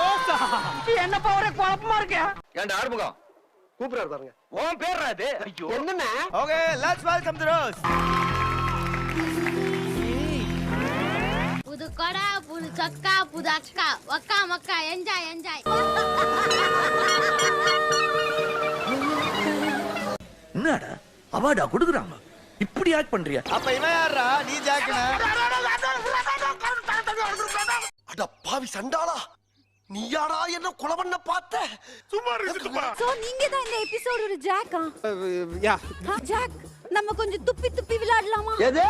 ரோசா என்னப்பா ஒரே குழப்பமா இருக்கு. ஏன்டா ஆறுமுகம் கூப்பிடாரு பாருங்க. உன் பேர் அது? ஐயோ என்னண்ணே? Okay let's welcome the Rose. புது கொடா புது சொக்கா புது அக்கா வக்கா மக்கா என்ஜாய் என்ஜாய். என்னடா அவார்டா கொடுக்குறாங்க, இப்படி ஆக்ட் பண்றியா? அப்ப இவன் யாரா? நீ ஜாக்குனா? அட பாவி சண்டாளா, நீயாடா என்ன கொலை பண்ண பார்த்த? சும்மா இருக்குப்பா. சோ நீங்க தான் இந்த எபிசோட் ஒரு ஜாக்கா? யா ஜாக், நம்ம கொஞ்சம் துப்பி துப்பி விளையாடலாமா? எது?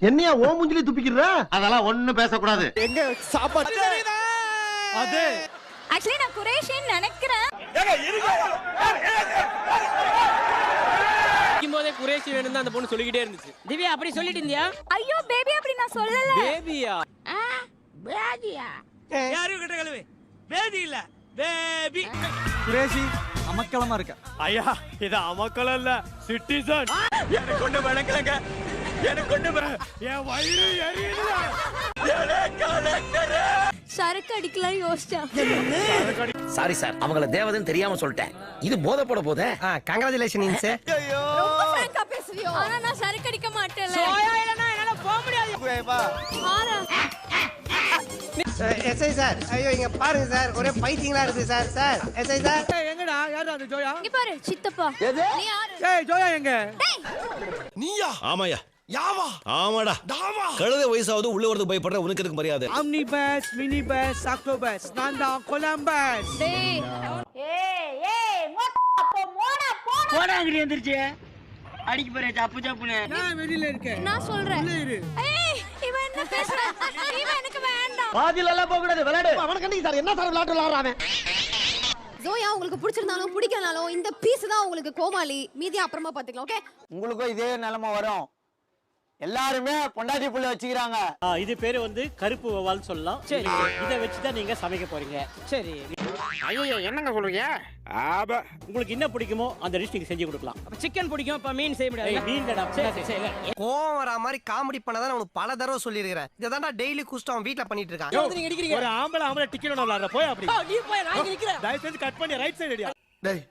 என்னையா ஓ மூஞ்சிலே துப்பிக்கிற? அதெல்லாம் ஒண்ணு பேசக்கூடாது. எங்க சாப்பாடு? அது ஆக்சுவலி நான் குரேஷின்னு நினைக்கிறேன். போதே குரேஷி வேணும் தான் அந்த பொண்ணு சொல்லிக்கிட்டே இருந்துச்சு. திவ்யா அப்படி சொல்லிட்டு இருந்தியா? ஐயோ பேபி அப்படி நான் சொல்லல. பேபியா? பேதியா யாரும் கிட்ட கழுவு. பேபி இல்ல பேபி. குரேஷி அமக்கலமா இருக்க. ஐயா இது அமக்கலம் இல்ல, சிட்டிசன். எனக்கு ஒண்ணு வணக்கலங்க, எனக்கு ஒண்ணு என் வயிறு எரியுதுல. சரக்கு அடிக்கலாம் யோசிச்சா. சாரி சார், அவங்கள தேவதன்னு தெரியாம சொல்லிட்டேன். இது போதை போட போதே. கங்க்ராச்சுலேஷன்ஸ். ஐயோ ரொம்ப ஃப்ராங்கா பேசுறியோ? ஆனா நான் சரக்கு அடிக்க மாட்டேன்ல. சோயா இல்லனா என்னால போக முடியாது. ஆரா எஸ்ஐ சார், ஐயோ இங்க பாருங்க சார், ஒரே பைத்தியங்களா இருக்கு சார். Sir SI sir. எங்கடா யாரா அந்த ஜோயா? இங்க பாரு சித்தப்பா. நீ யாரு? ஏய் ஜோயா எங்க? நீயா? ஆமாயா. யாவா? ஆமாடா. டாவா? கழுத வயசாவது உள்ள வரது பயப்படுற உனக்கு எதுக்கு மரியாதை? ஆம்னி பஸ், மினி பஸ், சாக்டோ பஸ், நான் தான் கொலம்பஸ். டேய் ஏய் அப்போ மோனா போடா. போடாங்கடி எந்திரச்சு. அடிக்க போறே சப்பு சப்புனே. நான் வெளியில இருக்கேன். நான் சொல்றேன். ஏய் இவன் என்ன பேசுறான்? இவன் எனக்கு வேண்டாம். பாதியில எல்லாம் போக கூடாது, விளையாடு. அவன கண்டிங்க சார், என்ன சார் விளையாட்டு விளையாடுறான்? ஜோயா உங்களுக்கு பிடிச்சிருந்தாலும் பிடிக்கலனாலும் இந்த பீஸ் தான் உங்களுக்கு கோமாளி. மீதி அப்புறமா பாத்துக்கலாம். ஓகே உங்களுக்கும் இதே நிலைமை வரும். எல்லாருமே பொண்டாட்டி புள்ள வச்சுக்கிறாங்க. இது பேரு வந்து கருப்பு வவால் சொல்லலாம். சரி இத வச்சு தான் நீங்க சமைக்க போறீங்க. சரி ஐயோ என்னங்க சொல்றீங்க? ஆபா உங்களுக்கு என்ன பிடிக்குமோ அந்த டிஷ் நீங்க செஞ்சு கொடுக்கலாம். அப்ப சிக்கன் பிடிக்கும், அப்ப மீன் செய்ய முடியாது. மீன் கடா. சரி சரி. கோவம் வரா மாதிரி காமெடி பண்ணதான் உனக்கு பல தடவை சொல்லியிருக்கிறேன். இததான்டா டெய்லி குஸ்டம் வீட்ல பண்ணிட்டு இருக்கான். நீங்க அடிக்கிறீங்க. ஒரு ஆம்பளை டிக்கெட் விளையாடுற போய் அப்படி. நீ போய் நான் இங்க நிக்கிறேன். தயவு செஞ்சு கட் பண்ணி ரைட் சைடு அடியா. டேய்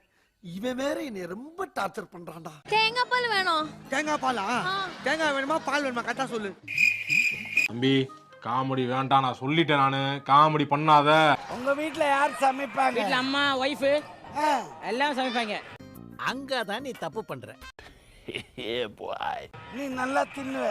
இவன் வேற என்னை ரொம்ப டார்ச்சர் பண்றான்டா. தேங்காய் பால் வேணும். தேங்காய் பாலா? தேங்காய் வேணுமா பால் வேணுமா கரெக்டா சொல்லு. தம்பி காமெடி வேண்டாம், நான் சொல்லிட்டேன். நானு காமெடி பண்ணாத. உங்க வீட்ல யார் சமைப்பாங்க? வீட்ல அம்மா வைஃப் எல்லாம் சமைப்பாங்க. அங்கதான் நீ தப்பு பண்ற. நீ நல்லா தின்னுவ.